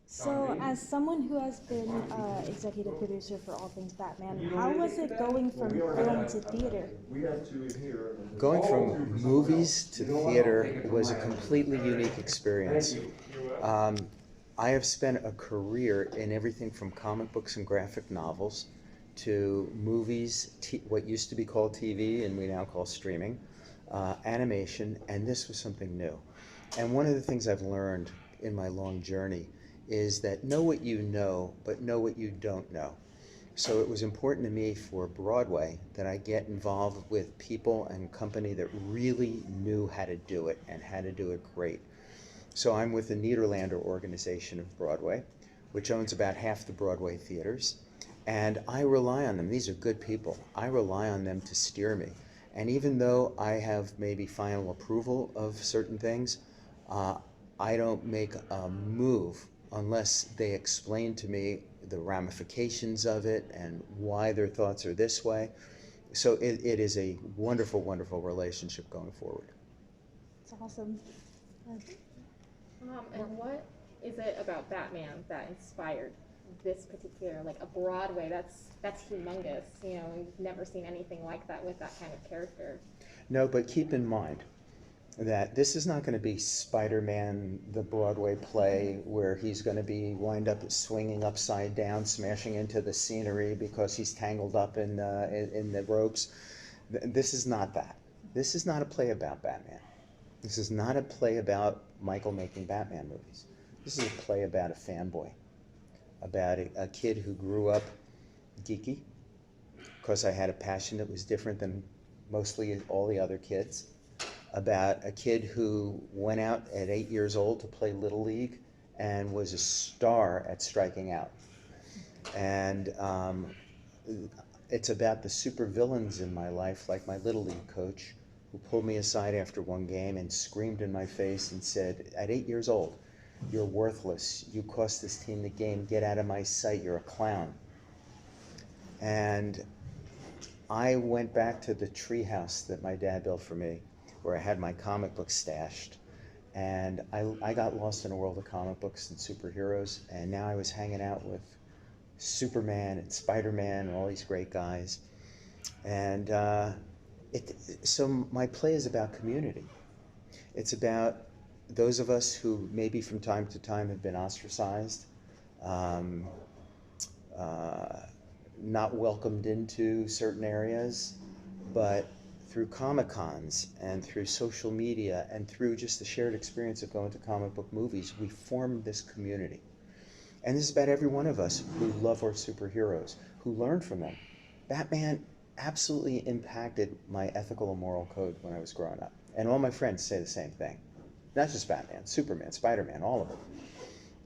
So, as someone who has been executive producer for all things Batman, how was it going from film to theater? Going from movies to theater was a completely unique experience. Um, I have spent a career in everything from comic books and graphic novels to movies, what used to be called TV and we now call streaming, animation, and this was something new. And one of the things I've learned in my long journey is that know what you know, but know what you don't know. So it was important to me for Broadway that I get involved with people and company that really knew how to do it and how to do it great. So I'm with the Niederlander organization of Broadway, which owns about half the Broadway theaters. And I rely on them. These are good people. I rely on them to steer me. And even though I have maybe final approval of certain things, uh, I don't make a move unless they explain to me the ramifications of it and why their thoughts are this way. So it is a wonderful, wonderful relationship going forward. It's awesome. And what is it about Batman that inspired this particular, like a Broadway? That's humongous. You know, we've never seen anything like that with that kind of character. No, but keep in mind that this is not going to be Spider-Man, the Broadway play, where he's going to be wind up swinging upside down, smashing into the scenery because he's tangled up in the ropes. This is not that. This is not a play about Batman. This is not a play about Michael making Batman movies. This is a play about a fanboy, about a kid who grew up geeky because I had a passion that was different than mostly all the other kids, about a kid who went out at 8 years old to play Little League and was a star at striking out. And it's about the supervillains in my life, like my Little League coach, who pulled me aside after one game and screamed in my face and said, at 8 years old, you're worthless. You cost this team the game. Get out of my sight. You're a clown. And I went back to the treehouse that my dad built for me, where I had my comic books stashed. And I got lost in a world of comic books and superheroes. And now I was hanging out with Superman and Spider-Man and all these great guys. And so my play is about community. It's about those of us who maybe from time to time have been ostracized, not welcomed into certain areas, but through Comic-Cons and through social media and through just the shared experience of going to comic book movies, we formed this community. And this is about every one of us who love our superheroes, who learn from them. Batman absolutely impacted my ethical and moral code when I was growing up. And all my friends say the same thing. Not just Batman, Superman, Spider-Man, all of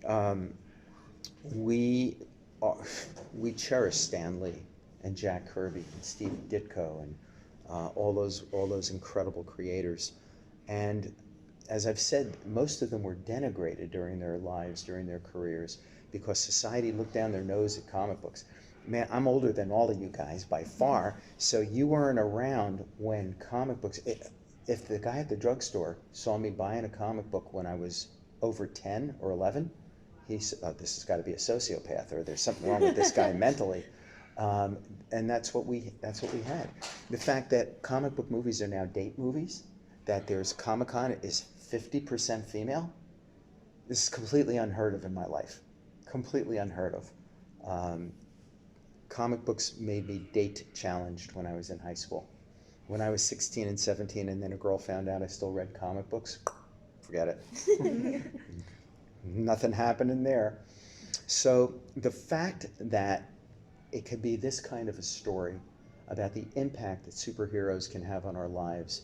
them. We cherish Stan Lee and Jack Kirby and Steve Ditko and all those incredible creators. And as I've said, most of them were denigrated during their lives, during their careers, because society looked down their nose at comic books. Man, I'm older than all of you guys by far, so you weren't around when comic books, if the guy at the drugstore saw me buying a comic book when I was over 10 or 11, he said, oh, this has got to be a sociopath, or there's something wrong with this guy mentally. And that's what we had. The fact that comic book movies are now date movies, that there's Comic-Con is 50% female, this is completely unheard of in my life. Completely unheard of. Comic books made me date challenged when I was in high school. When I was 16 and 17 and then a girl found out I still read comic books, forget it. Nothing happened in there. So the fact that it could be this kind of a story about the impact that superheroes can have on our lives,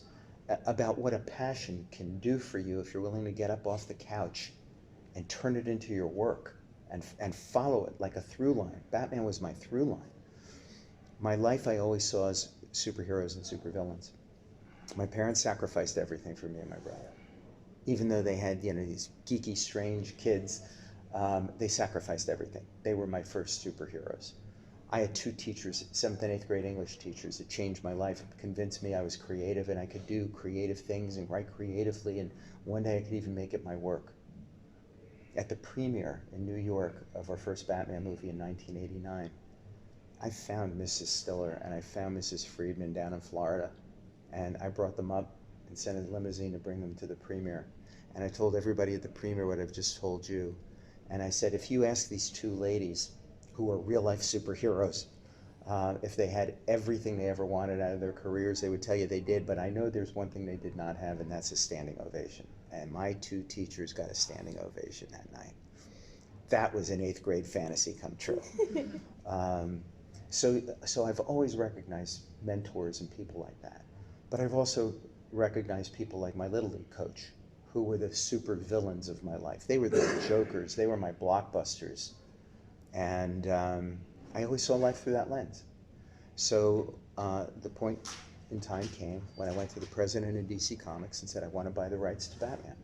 about what a passion can do for you if you're willing to get up off the couch and turn it into your work and follow it like a through line. Batman was my through line. My life I always saw as superheroes and supervillains. My parents sacrificed everything for me and my brother. Even though they had, these geeky, strange kids, they sacrificed everything. They were my first superheroes. I had 2 teachers, 7th and 8th grade English teachers, that changed my life, convinced me I was creative and I could do creative things and write creatively, and one day I could even make it my work. At the premiere in New York of our first Batman movie in 1989, I found Mrs. Stiller and I found Mrs. Friedman down in Florida, and I brought them up and sent a limousine to bring them to the premiere. And I told everybody at the premiere what I've just told you. And I said, if you ask these two ladies, who are real-life superheroes, if they had everything they ever wanted out of their careers, they would tell you they did, but I know there's one thing they did not have, and that's a standing ovation. And my two teachers got a standing ovation that night. That was an 8th grade fantasy come true. So I've always recognized mentors and people like that. But I've also recognized people like my Little League coach, who were the super villains of my life. They were the jokers, they were my blockbusters. And I always saw life through that lens. So the point in time came when I went to the president of DC Comics and said, I want to buy the rights to Batman.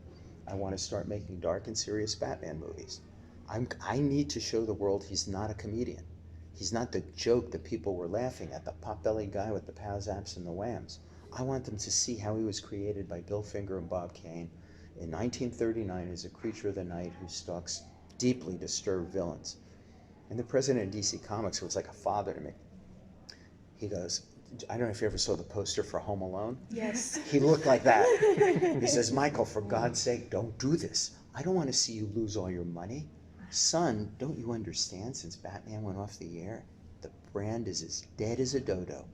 I want to start making dark and serious Batman movies. I need to show the world he's not a comedian. He's not the joke that people were laughing at, the pot-bellied guy with the Pow-Zaps and the Whams. I want them to see how he was created by Bill Finger and Bob Kane in 1939 as a creature of the night who stalks deeply disturbed villains. And the president of DC Comics was like a father to me. He goes, I don't know if you ever saw the poster for Home Alone. Yes. He looked like that. He says, Michael, for God's sake, don't do this. I don't want to see you lose all your money. Son, don't you understand, since Batman went off the air, the brand is as dead as a dodo.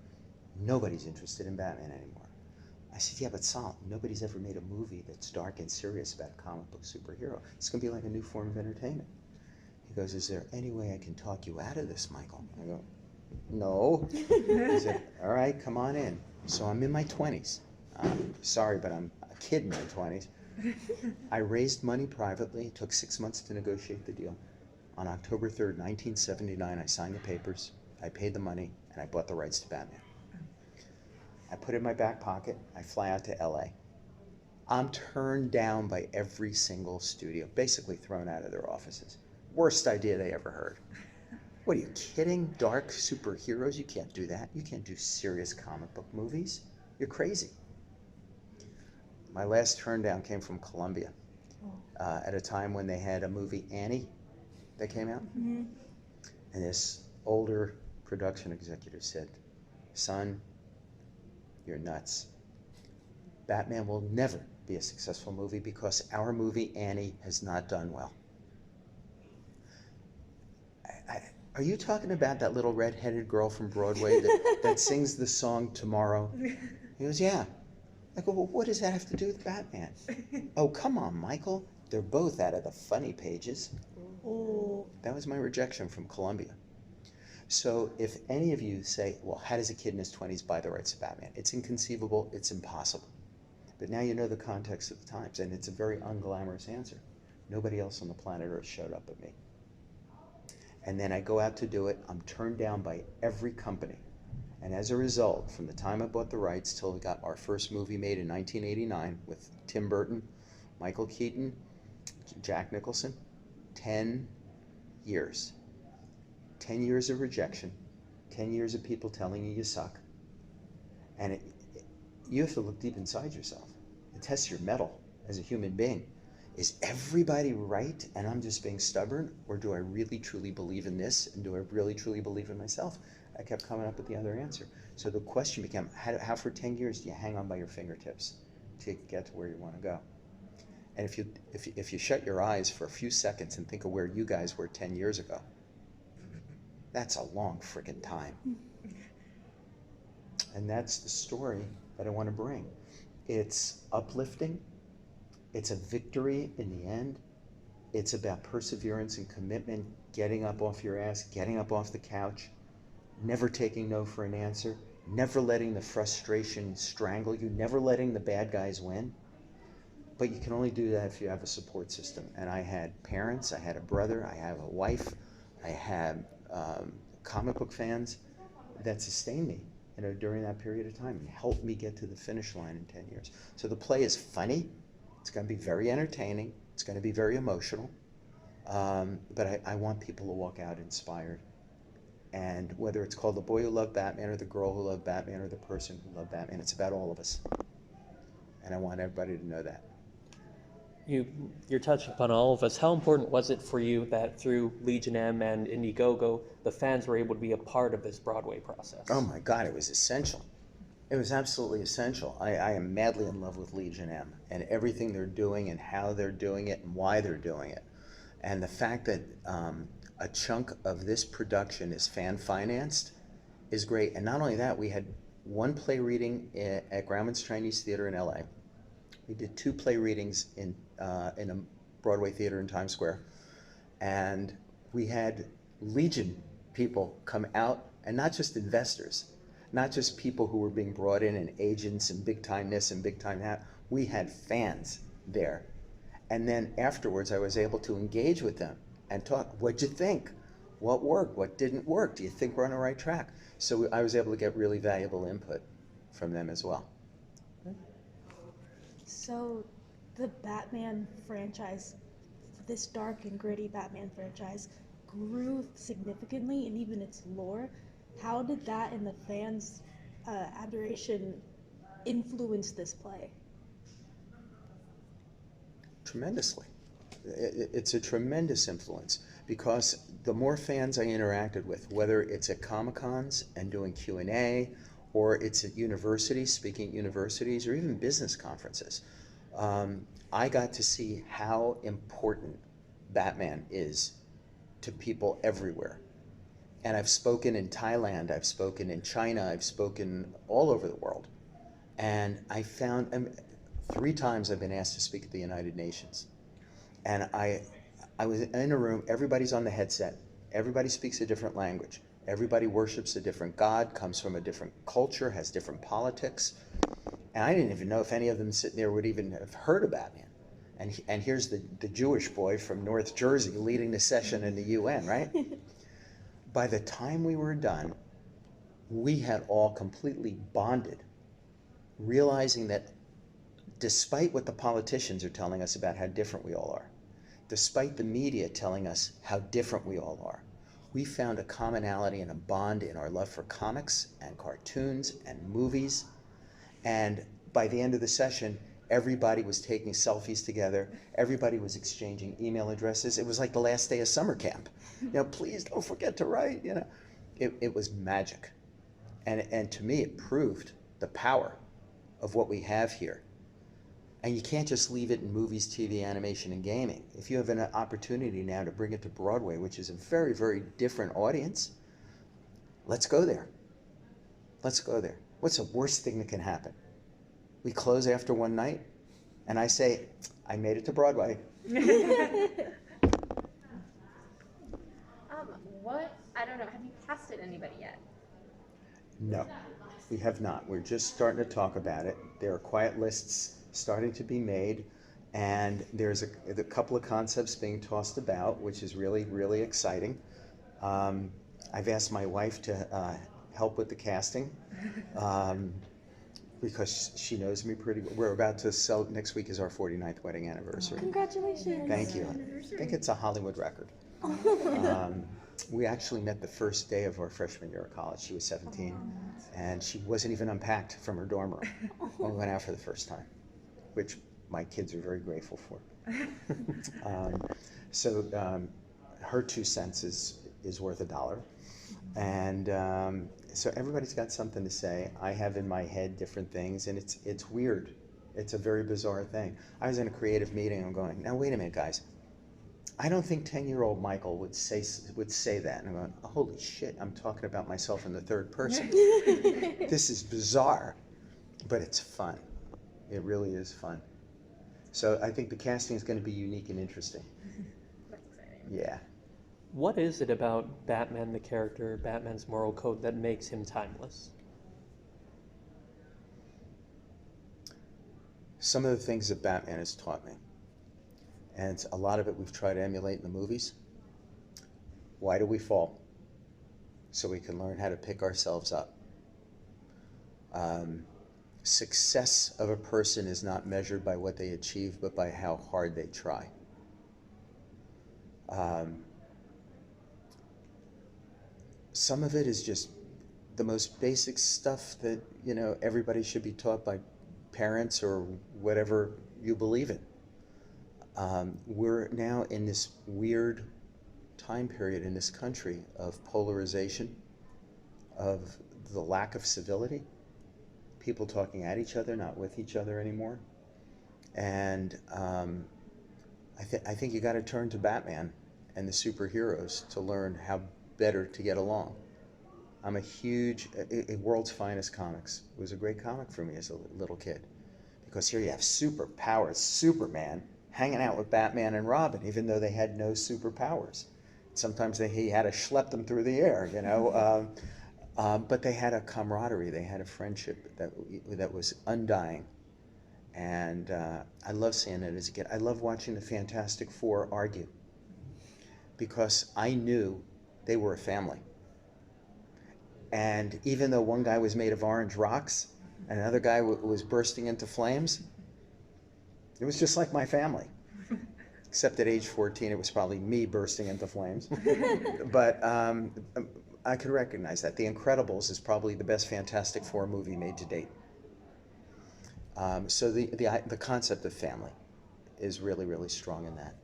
Nobody's interested in Batman anymore. I said, yeah, but Sol, nobody's ever made a movie that's dark and serious about a comic book superhero. It's going to be like a new form of entertainment. He goes, is there any way I can talk you out of this, Michael? I go, no. He said, all right, come on in. So I'm in my 20s. Sorry, but I'm a kid in my 20s. I raised money privately. It took 6 months to negotiate the deal. On October 3rd, 1979, I signed the papers, I paid the money, and I bought the rights to Batman. I put it in my back pocket. I fly out to LA. I'm turned down by every single studio, basically thrown out of their offices. Worst idea they ever heard. What are you kidding? Dark superheroes? You can't do that. You can't do serious comic book movies. You're crazy. My last turn down came from Columbia at a time when they had a movie, Annie, that came out. Mm-hmm. And this older production executive said, son, you're nuts. Batman will never be a successful movie because our movie, Annie, has not done well. Are you talking about that little red-headed girl from Broadway that sings the song Tomorrow? He goes, yeah. I go, well, what does that have to do with Batman? Oh, come on, Michael. They're both out of the funny pages. Oh. That was my rejection from Columbia. So if any of you say, well, how does a kid in his 20s buy the rights to Batman? It's inconceivable, it's impossible. But now you know the context of the times, and it's a very unglamorous answer. Nobody else on the planet Earth showed up but me. And then I go out to do it. I'm turned down by every company. And as a result, from the time I bought the rights till we got our first movie made in 1989 with Tim Burton, Michael Keaton, Jack Nicholson, 10 years. 10 years of rejection, 10 years of people telling you you suck. And you have to look deep inside yourself. It tests your mettle as a human being. Is everybody right and I'm just being stubborn? Or do I really truly believe in this? And do I really truly believe in myself? I kept coming up with the other answer. So the question became, how for 10 years do you hang on by your fingertips to get to where you want to go? And if you shut your eyes for a few seconds and think of where you guys were 10 years ago, that's a long freaking time. And that's the story that I want to bring. It's uplifting. It's a victory in the end. It's about perseverance and commitment, getting up off your ass, getting up off the couch, never taking no for an answer, never letting the frustration strangle you, never letting the bad guys win. But you can only do that if you have a support system. And I had parents, I had a brother, I have a wife, I had comic book fans that sustained me, during that period of time and helped me get to the finish line in 10 years. So the play is funny. It's going to be very entertaining. It's going to be very emotional. But I want people to walk out inspired. And whether it's called The Boy Who Loved Batman or The Girl Who Loved Batman or The Person Who Loved Batman, it's about all of us. And I want everybody to know that. you're touching upon all of us. How important was it for you that through Legion M and Indiegogo, the fans were able to be a part of this Broadway process? Oh my God, it was essential. It was absolutely essential. I am madly in love with Legion M and everything they're doing and how they're doing it and why they're doing it. And the fact that a chunk of this production is fan financed is great. And not only that, we had one play reading at Grauman's Chinese Theater in LA. We did 2 play readings in a Broadway theater in Times Square. And we had Legion people come out, and not just investors, not just people who were being brought in and agents and big time this and big time that. We had fans there. And then afterwards, I was able to engage with them and talk. What'd you think? What worked? What didn't work? Do you think we're on the right track? So I was able to get really valuable input from them as well. So the Batman franchise, this dark and gritty Batman franchise, grew significantly in even its lore. How did that and the fans' adoration influence this play? Tremendously. It's a tremendous influence because the more fans I interacted with, whether it's at Comic-Cons and doing Q&A, or it's at universities, speaking at universities, or even business conferences, I got to see how important Batman is to people everywhere. And I've spoken in Thailand, I've spoken in China, I've spoken all over the world. And I found, 3 times I've been asked to speak at the United Nations. And I was in a room, everybody's on the headset, everybody speaks a different language, everybody worships a different God, comes from a different culture, has different politics. And I didn't even know if any of them sitting there would even have heard of Batman. And here's the Jewish boy from North Jersey leading the session in the UN, right? By the time we were done, we had all completely bonded, realizing that despite what the politicians are telling us about how different we all are, despite the media telling us how different we all are, we found a commonality and a bond in our love for comics and cartoons and movies. And by the end of the session, everybody was taking selfies together. Everybody was exchanging email addresses. It was like the last day of summer camp. Please don't forget to write, It was magic. And to me, it proved the power of what we have here. And you can't just leave it in movies, TV, animation, and gaming. If you have an opportunity now to bring it to Broadway, which is a very, very different audience, let's go there. Let's go there. What's the worst thing that can happen? We close after one night, and I say, I made it to Broadway. I don't know, have you casted anybody yet? No, we have not. We're just starting to talk about it. There are quiet lists starting to be made, and there's a couple of concepts being tossed about, which is really, really exciting. I've asked my wife to help with the casting. Because she knows me pretty well. We're about to celebrate, next week is our 49th wedding anniversary. Congratulations. Thank you. I think it's a Hollywood record. We actually met the first day of our freshman year of college. She was 17, and she wasn't even unpacked from her dorm room when we went out for the first time, which my kids are very grateful for. Her 2 cents is worth $1. And so everybody's got something to say. I have in my head different things, and it's weird. It's a very bizarre thing. I was in a creative meeting, I'm going, now wait a minute, guys. I don't think 10-year-old Michael would say that. And I'm going, holy shit, I'm talking about myself in the third person. This is bizarre, but it's fun. It really is fun. So I think the casting is going to be unique and interesting. That's exciting. Yeah. What is it about Batman, the character, Batman's moral code, that makes him timeless? Some of the things that Batman has taught me, and a lot of it we've tried to emulate in the movies. Why do we fall? So we can learn how to pick ourselves up. Success of a person is not measured by what they achieve, but by how hard they try. Some of it is just the most basic stuff that, everybody should be taught by parents or whatever you believe in. We're now in this weird time period in this country of polarization, of the lack of civility, people talking at each other, not with each other anymore. And I think you got to turn to Batman and the superheroes to learn how better to get along. I'm a huge, World's Finest Comics was a great comic for me as a little kid, because here you have superpowers, Superman hanging out with Batman and Robin, even though they had no superpowers. Sometimes he had to schlep them through the air, you know. But they had a camaraderie, they had a friendship that was undying. And I love seeing it as a kid. I love watching the Fantastic Four argue, because I knew they were a family. And even though one guy was made of orange rocks and another guy was bursting into flames, it was just like my family. Except at age 14, it was probably me bursting into flames. But I could recognize that. The Incredibles is probably the best Fantastic Four movie made to date. So the concept of family is really, really strong in that.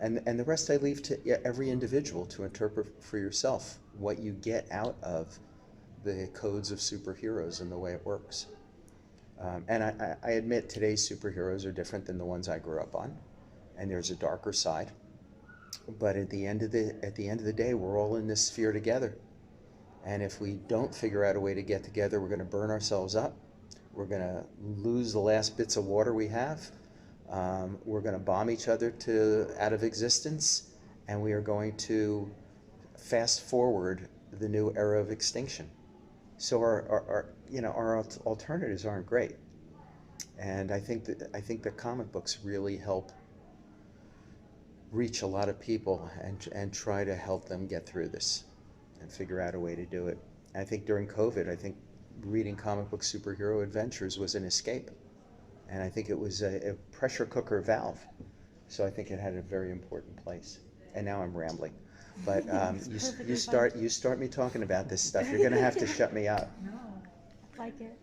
And the rest I leave to every individual to interpret for yourself what you get out of the codes of superheroes and the way it works. And I admit today's superheroes are different than the ones I grew up on, and there's a darker side. But at the end of the day, we're all in this sphere together. And if we don't figure out a way to get together, we're going to burn ourselves up. We're going to lose the last bits of water we have. We're going to bomb each other out of existence, and we are going to fast forward the new era of extinction. So our alternatives aren't great, and I think that comic books really help reach a lot of people and try to help them get through this and figure out a way to do it. And I think during COVID, I think reading comic book superhero adventures was an escape. And I think it was a pressure cooker valve. So I think it had a very important place. And now I'm rambling. But you start me talking about this stuff, you're going to have to shut me up. No, I like it.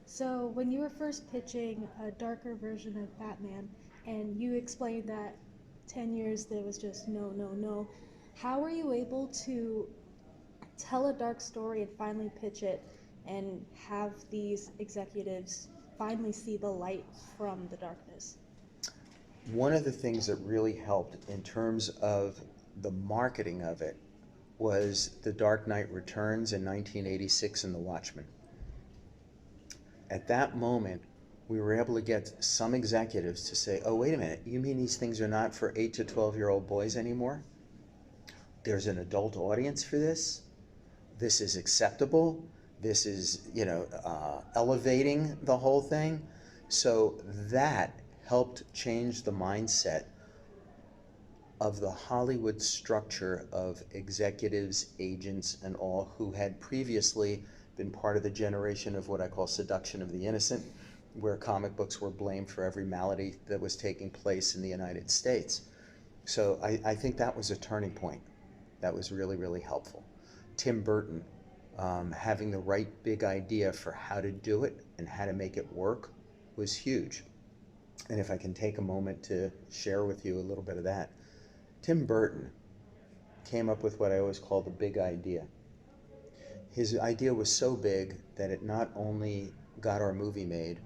So when you were first pitching a darker version of Batman, and you explained that 10 years there was just no, how were you able to tell a dark story and finally pitch it and have these executives finally see the light from the darkness? One of the things that really helped in terms of the marketing of it was The Dark Knight Returns in 1986 and The Watchmen. At that moment, we were able to get some executives to say, oh, wait a minute, you mean these things are not for 8 to 12-year-old boys anymore? There's an adult audience for this? This is acceptable? This is, elevating the whole thing? So that helped change the mindset of the Hollywood structure of executives, agents, and all who had previously been part of the generation of what I call seduction of the innocent, where comic books were blamed for every malady that was taking place in the United States. So I think that was a turning point. That was really, really helpful. Tim Burton, having the right big idea for how to do it and how to make it work was huge. And if I can take a moment to share with you a little bit of that. Tim Burton came up with what I always call the big idea. His idea was so big that it not only got our movie made,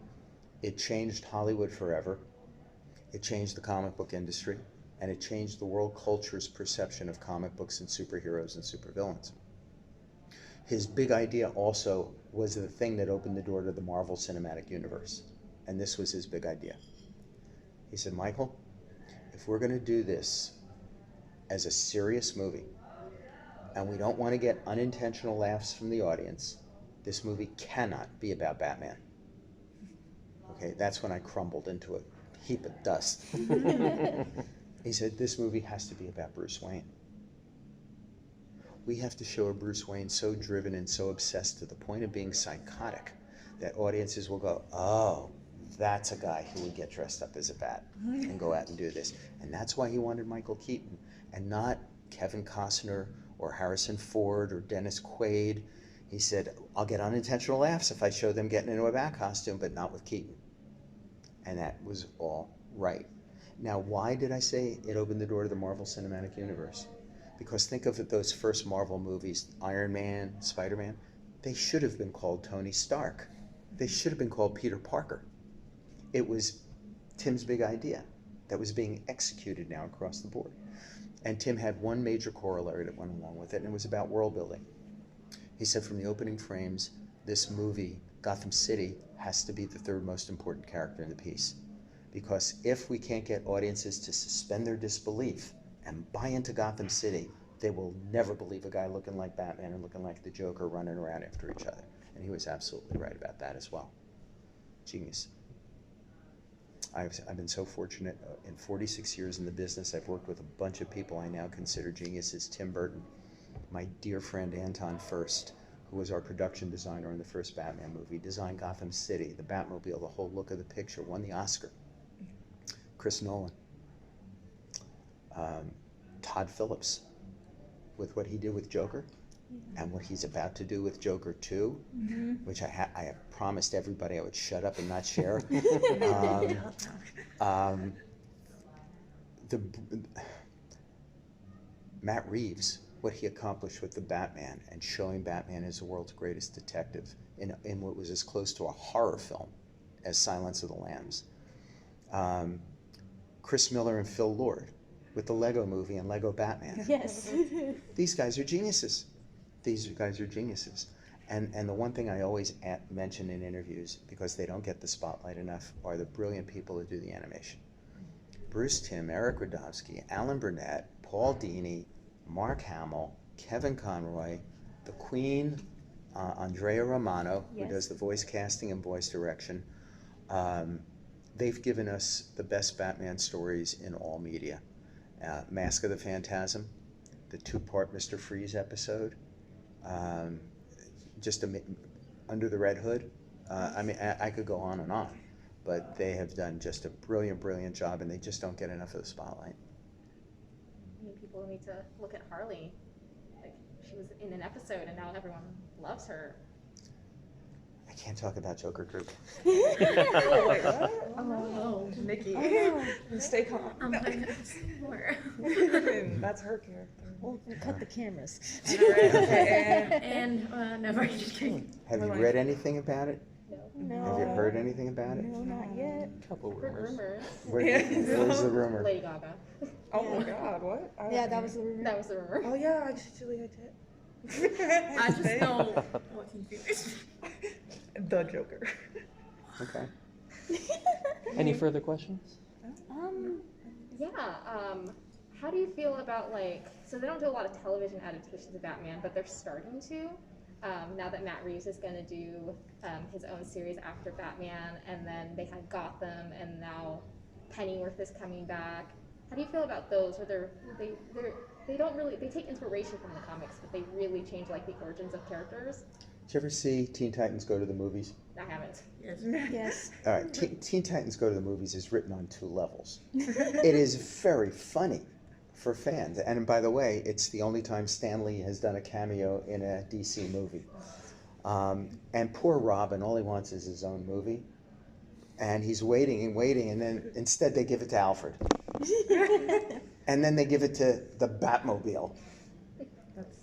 it changed Hollywood forever, it changed the comic book industry, and it changed the world culture's perception of comic books and superheroes and supervillains. His big idea also was the thing that opened the door to the Marvel Cinematic Universe, and this was his big idea. He said, Michael, if we're going to do this as a serious movie, and we don't want to get unintentional laughs from the audience, this movie cannot be about Batman. Okay, that's when I crumbled into a heap of dust. He said, this movie has to be about Bruce Wayne. We have to show a Bruce Wayne so driven and so obsessed to the point of being psychotic that audiences will go, oh, that's a guy who would get dressed up as a bat and go out and do this. And that's why he wanted Michael Keaton and not Kevin Costner or Harrison Ford or Dennis Quaid. He said, I'll get unintentional laughs if I show them getting into a bat costume, but not with Keaton. And that was all right. Now, why did I say it opened the door to the Marvel Cinematic Universe? Because think of it, those first Marvel movies, Iron Man, Spider-Man, they should have been called Tony Stark. They should have been called Peter Parker. It was Tim's big idea that was being executed now across the board. And Tim had one major corollary that went along with it, and it was about world building. He said from the opening frames, this movie, Gotham City, has to be the third most important character in the piece. Because if we can't get audiences to suspend their disbelief and buy into Gotham City, they will never believe a guy looking like Batman and looking like the Joker running around after each other. And he was absolutely right about that as well. Genius. I've been so fortunate. In 46 years in the business, I've worked with a bunch of people I now consider geniuses. Tim Burton, my dear friend Anton Furst, who was our production designer on the first Batman movie, designed Gotham City, the Batmobile, the whole look of the picture, won the Oscar. Chris Nolan. Todd Phillips, with what he did with Joker, and what he's about to do with Joker 2, which I have promised everybody I would shut up and not share. Matt Reeves, what he accomplished with the Batman and showing Batman as the world's greatest detective in what was as close to a horror film as Silence of the Lambs. Chris Miller and Phil Lord with the Lego movie and Lego Batman. Yes. These guys are geniuses. These guys are geniuses. And the one thing I always mention in interviews, because they don't get the spotlight enough, are the brilliant people who do the animation. Bruce Timm, Eric Radovsky, Alan Burnett, Paul Dini, Mark Hamill, Kevin Conroy, the Queen, Andrea Romano, who does the voice casting and voice direction. They've given us the best Batman stories in all media. Mask of the Phantasm, the 2-part Mr. Freeze episode, Under the Red Hood. I mean, I could go on and on, but they have done just a brilliant, brilliant job, and they just don't get enough of the spotlight. I mean, people need to look at Harley. Like, she was in an episode, and now everyone loves her. I can't talk about Joker Group. Oh, wait, what? Oh, Nikki. Stay calm. I'm like, more. That's her character. We'll cut the cameras. And never just kidding. Have you read anything about it? No. Have you heard anything about it? No, not yet. Couple Heard rumors. rumors. Where's the rumor? Lady Gaga. Oh my God, what? Yeah, that was the rumor. That was the rumor. Oh yeah, actually I did. I just don't want to finish. The Joker. Okay. Any further questions? Yeah. How do you feel about, like, so they don't do a lot of television adaptations of Batman, but they're starting to. Now that Matt Reeves is going to do his own series after Batman, and then they had Gotham, and now Pennyworth is coming back. How do you feel about those? Where they don't really, they take inspiration from the comics, but they really change, like, the origins of characters. Did you ever see Teen Titans Go to the Movies? I haven't. Yes. All right, Teen Titans Go to the Movies is written on 2 levels. It is very funny for fans. And by the way, it's the only time Stan Lee has done a cameo in a DC movie. And poor Robin, all he wants is his own movie. And he's waiting and waiting, and then instead they give it to Alfred. And then they give it to the Batmobile.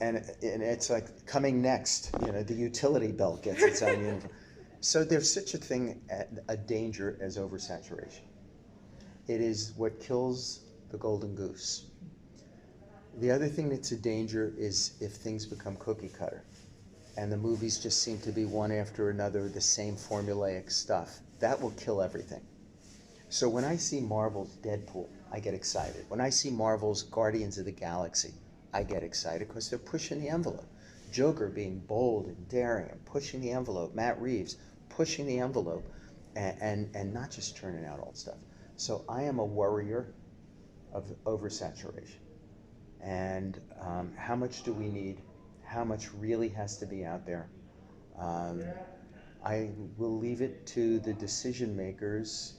And it's like coming next, the utility belt gets its own uniform. So there's such a thing, a danger as oversaturation. It is what kills the golden goose. The other thing that's a danger is if things become cookie cutter and the movies just seem to be one after another, the same formulaic stuff. That will kill everything. So when I see Marvel's Deadpool, I get excited. When I see Marvel's Guardians of the Galaxy, I get excited because they're pushing the envelope. Joker being bold and daring and pushing the envelope. Matt Reeves pushing the envelope and not just turning out old stuff. So I am a worrier of oversaturation. And how much do we need? How much really has to be out there? I will leave it to the decision makers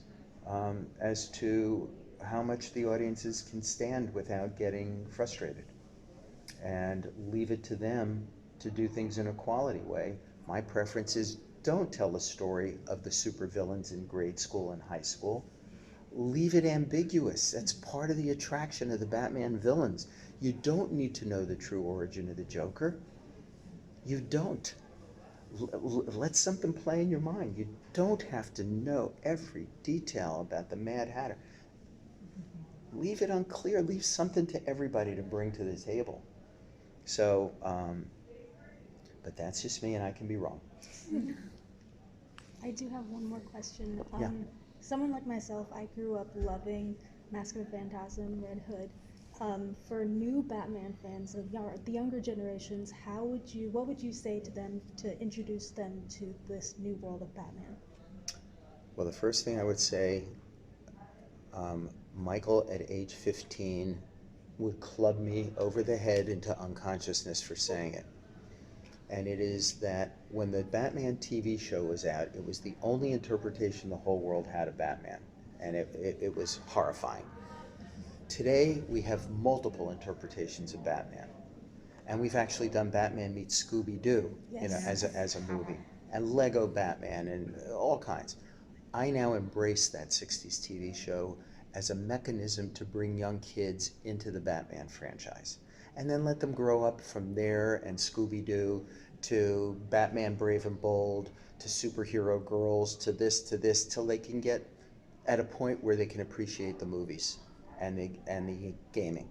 as to how much the audiences can stand without getting frustrated. And leave it to them to do things in a quality way. My preference is don't tell a story of the supervillains in grade school and high school. leave it ambiguous. That's part of the attraction of the Batman villains. You don't need to know the true origin of the Joker. You don't. Let something play in your mind. You don't have to know every detail about the Mad Hatter. Leave it unclear. Leave something to everybody to bring to the table. So, but that's just me, and I can be wrong. I do have one more question. Yeah. Someone like myself, I grew up loving Mask of the Phantasm, Red Hood. For new Batman fans, the younger generations, what would you say to them to introduce them to this new world of Batman? Well, the first thing I would say, Michael at age 15 would club me over the head into unconsciousness for saying it. And it is that when the Batman TV show was out, it was the only interpretation the whole world had of Batman. And it was horrifying. Today, we have multiple interpretations of Batman. And we've actually done Batman meets Scooby-Doo, Yes. as a movie. And Lego Batman and all kinds. I now embrace that 60s TV show as a mechanism to bring young kids into the Batman franchise. And then let them grow up from there and Scooby-Doo to Batman Brave and Bold to superhero girls to this, till they can get at a point where they can appreciate the movies and the gaming.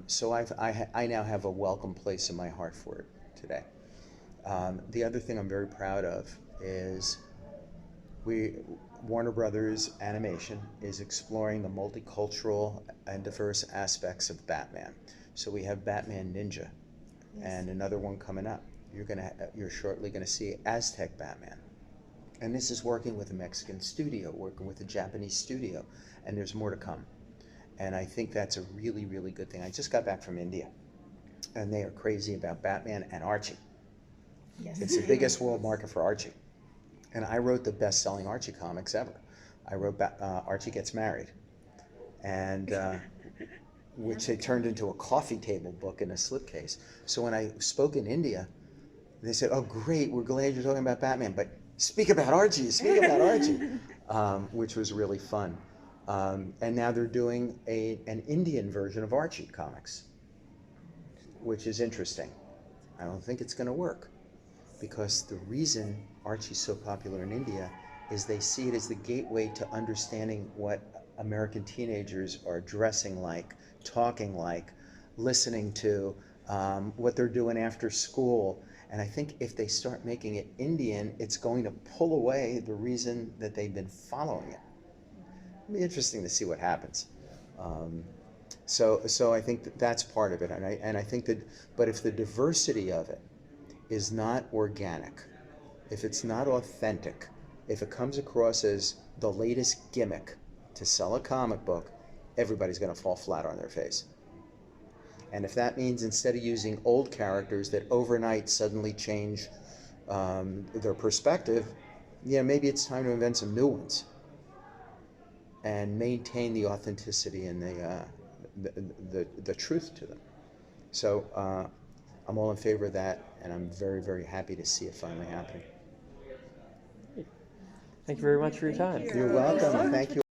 So I now have a welcome place in my heart for it today. The other thing I'm very proud of is Warner Brothers Animation is exploring the multicultural and diverse aspects of Batman. So we have Batman Ninja, and another one coming up. You're shortly gonna see Aztec Batman, and this is working with a Mexican studio, working with a Japanese studio, and there's more to come. And I think that's a really, really good thing. I just got back from India, and they are crazy about Batman and Archie. Yes. It's the biggest world market for Archie. And I wrote the best-selling Archie comics ever. I wrote Archie Gets Married, and which they turned into a coffee table book in a slipcase. So when I spoke in India, they said, "Oh, great, we're glad you're talking about Batman, but speak about Archie, which was really fun. And now they're doing an Indian version of Archie comics, which is interesting. I don't think it's going to work, because the reason Archie's so popular in India is they see it as the gateway to understanding what American teenagers are dressing like, talking like, listening to, what they're doing after school. And I think if they start making it Indian, it's going to pull away the reason that they've been following it. It'll be interesting to see what happens. So I think that's part of it. And I think that, but if the diversity of it is not organic, if it's not authentic, if it comes across as the latest gimmick to sell a comic book, everybody's going to fall flat on their face. And if that means instead of using old characters that overnight suddenly change their perspective, maybe it's time to invent some new ones and maintain the authenticity and the truth to them. So I'm all in favor of that, and I'm very, very happy to see it finally happening. Thank you very much for your time. You're welcome. Thank you.